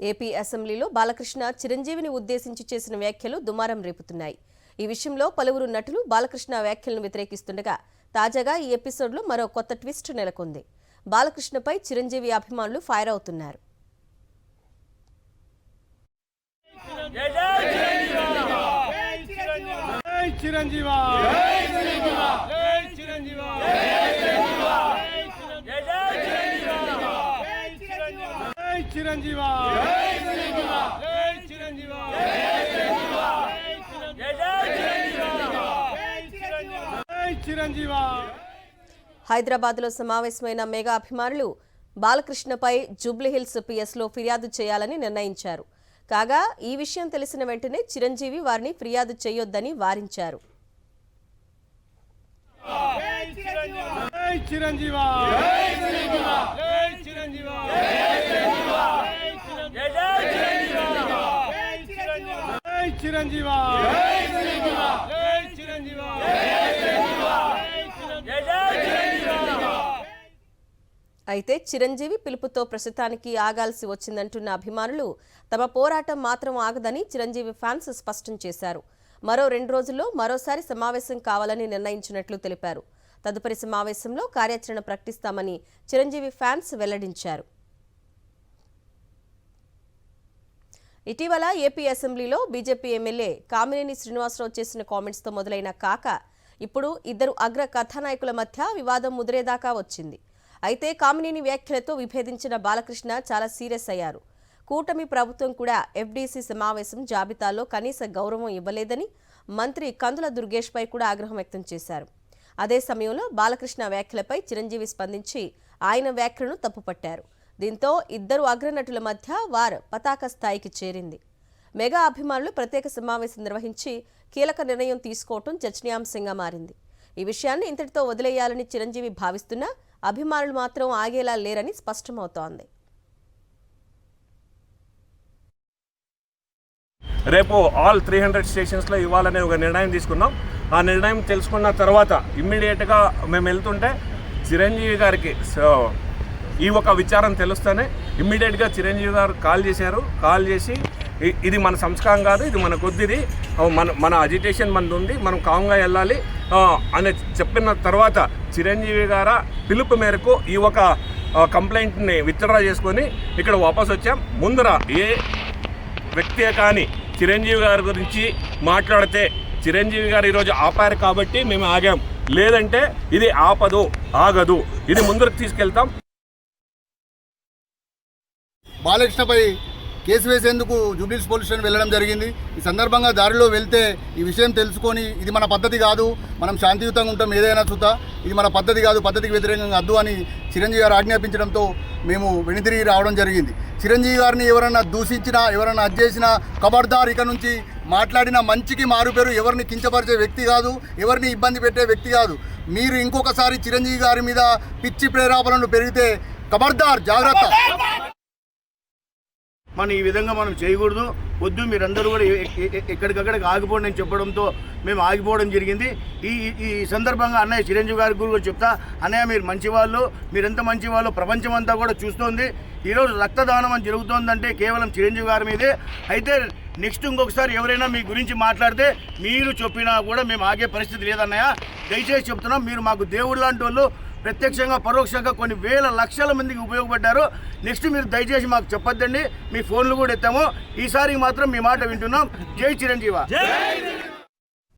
AP అసెంబ్లీలో బాలకృష్ణ చిరంజీవిని ఉద్దేశించి చేసిన వ్యాఖ్యలు దుమారం రేపుతున్నాయి. ఈ విషయంలో పలువురు నటులు బాలకృష్ణ వ్యాఖ్యలను వ్యతిరేకిస్తుండగా తాజాగా ఈ ఎపిసోడ్లో మరో కొత్త ట్విస్ట్ నెలకొంది. బాలకృష్ణపై చిరంజీవి అభిమానులు ఫైర్ అవుతున్నారు. హైదరాబాద్లో సమావేశమైన మెగా అభిమానులు బాలకృష్ణపై జూబ్లీహిల్స్ పిఎస్లో ఫిర్యాదు చేయాలని నిర్ణయించారు. కాగా ఈ విషయం తెలిసిన వెంటనే చిరంజీవి వారిని ఫిర్యాదు చేయొద్దని వారించారు. అయితే చిరంజీవి పిలుపుతో ప్రస్తుతానికి ఆగాల్సి వచ్చిందంటున్న అభిమానులు తమ పోరాటం మాత్రం ఆగదని చిరంజీవి ఫ్యాన్స్ స్పష్టం చేశారు. మరో 2 రోజుల్లో మరోసారి సమావేశం కావాలని నిర్ణయించినట్లు తెలిపారు. తదుపరి సమావేశంలో కార్యాచరణ ప్రకటిస్తామని చిరంజీవి ఫ్యాన్స్ వెల్లడించారు. ఇటీవల ఏపీ అసెంబ్లీలో బీజేపీ ఎమ్మెల్యే కామినేని శ్రీనివాసరావు చేసిన కామెంట్స్తో మొదలైన కాక ఇప్పుడు ఇద్దరు అగ్ర కథానాయకుల మధ్య వివాదం ముదిరేదాకా వచ్చింది. అయితే కామినేని వ్యాఖ్యలతో విభేదించిన బాలకృష్ణ చాలా సీరియస్ అయ్యారు. కూటమి ప్రభుత్వం కూడా ఎఫ్డీసీ సమావేశం జాబితాలో కనీస గౌరవం ఇవ్వలేదని మంత్రి కందుల దుర్గేష్పై కూడా ఆగ్రహం వ్యక్తం చేశారు. అదే సమయంలో బాలకృష్ణ వ్యాఖ్యలపై చిరంజీవి స్పందించి ఆయన వ్యాఖ్యలను తప్పుపట్టారు. దీంతో ఇద్దరు అగ్రనటుల మధ్య వార్ పతాక స్థాయికి చేరింది. మెగా అభిమానులు ప్రత్యేక సమావేశం నిర్వహించి కీలక నిర్ణయం తీసుకోవటం చర్చనీయాంశంగా మారింది. ఈ విషయాన్ని ఇంతటితో వదిలేయాలని చిరంజీవి భావిస్తున్నా అభిమానులు మాత్రం ఆగేలా లేరని స్పష్టమవుతోంది. రేపు ఆల్ 300 స్టేషన్స్లో ఇవ్వాలనే ఒక నిర్ణయం తీసుకున్నాం. ఆ నిర్ణయం తెలుసుకున్న తర్వాత ఇమ్మీడియట్గా మేము వెళ్తుంటే చిరంజీవి గారికి ఈ ఒక విచారం తెలుస్తూనే ఇమ్మీడియట్గా చిరంజీవి గారు కాల్ చేశారు. కాల్ చేసి ఇది మన సంస్కారం కాదు, ఇది మన కొద్దిది, మన అజిటేషన్ మనది ఉంది, మనం కామ్గా వెళ్ళాలి అని చెప్పిన తర్వాత చిరంజీవి గారు పిలుపు మేరకు ఈ ఒక కంప్లైంట్ని విత్డ్రా చేసుకొని ఇక్కడ వాపస్ వచ్చాం. ముందర ఏ వ్యక్తి కానీ చిరంజీవి గారి గురించి మాట్లాడితే చిరంజీవి గారు ఈరోజు ఆపారు కాబట్టి మేము ఆగాం, లేదంటే ఇది ఆపదు, ఆగదు, ఇది ముందరకు తీసుకెళ్తాం. బాలకృష్ణపై కేసు వేసేందుకు జూబ్లీహిల్స్ పోలీస్ స్టేషన్ వెళ్ళడం జరిగింది. ఈ సందర్భంగా దారిలో వెళ్తే ఈ విషయం తెలుసుకొని ఇది మన పద్ధతి కాదు, మనం శాంతియుతంగా ఉంటాం, ఏదైనా చూద్దా, ఇది మన పద్ధతి కాదు, పద్ధతికి వ్యతిరేకంగా వద్దు అని చిరంజీవి గారు ఆజ్ఞాపించడంతో మేము వెనుతిరిగి రావడం జరిగింది. చిరంజీవి గారిని ఎవరన్నా దూషించినా, ఎవరన్నా అజ్జేసినా ఖబర్దార్, ఇక నుంచి మాట్లాడిన మంచికి మారుపేరు, ఎవరిని కించపరిచే వ్యక్తి కాదు, ఎవరిని ఇబ్బంది పెట్టే వ్యక్తి కాదు. మీరు ఇంకొకసారి చిరంజీవి గారి మీద పిచ్చి ప్రేరేపణలు పెరిగితే ఖబర్దార్, జాగ్రత్త. మనం ఈ విధంగా మనం చేయకూడదు, వద్దు, మీరందరూ కూడా ఎక్కడికక్కడికి ఆగిపోండి అని చెప్పడంతో మేము ఆగిపోవడం జరిగింది. ఈ సందర్భంగా అన్నయ్య చిరంజీవి గారి గురించి చెప్తా, అన్నయ్య మీరు మంచివాళ్ళు, మీరెంత మంచివాళ్ళు ప్రపంచం అంతా కూడా చూస్తోంది. ఈరోజు రక్తదానం అని జరుగుతోందంటే కేవలం చిరంజీవి గారి మీదే. అయితే నెక్స్ట్ ఇంకొకసారి ఎవరైనా మీ గురించి మాట్లాడితే మీరు చెప్పినా కూడా మేము ఆగే పరిస్థితి లేదన్నయ్య. దయచేసి చెప్తున్నాం, మీరు మాకు దేవుడు లాంటి వాళ్ళు, ప్రత్యక్షంగా పరోక్షంగా కొన్ని వేల లక్షల మందికి ఉపయోగపడ్డారు. నెక్స్ట్ మీరు దయచేసి మాకు చెప్పొద్దండి, మీ ఫోన్లు కూడా ఎత్తాము. ఈసారి మాత్రం మీ మాట వింటున్నాం. జై చిరంజీవ.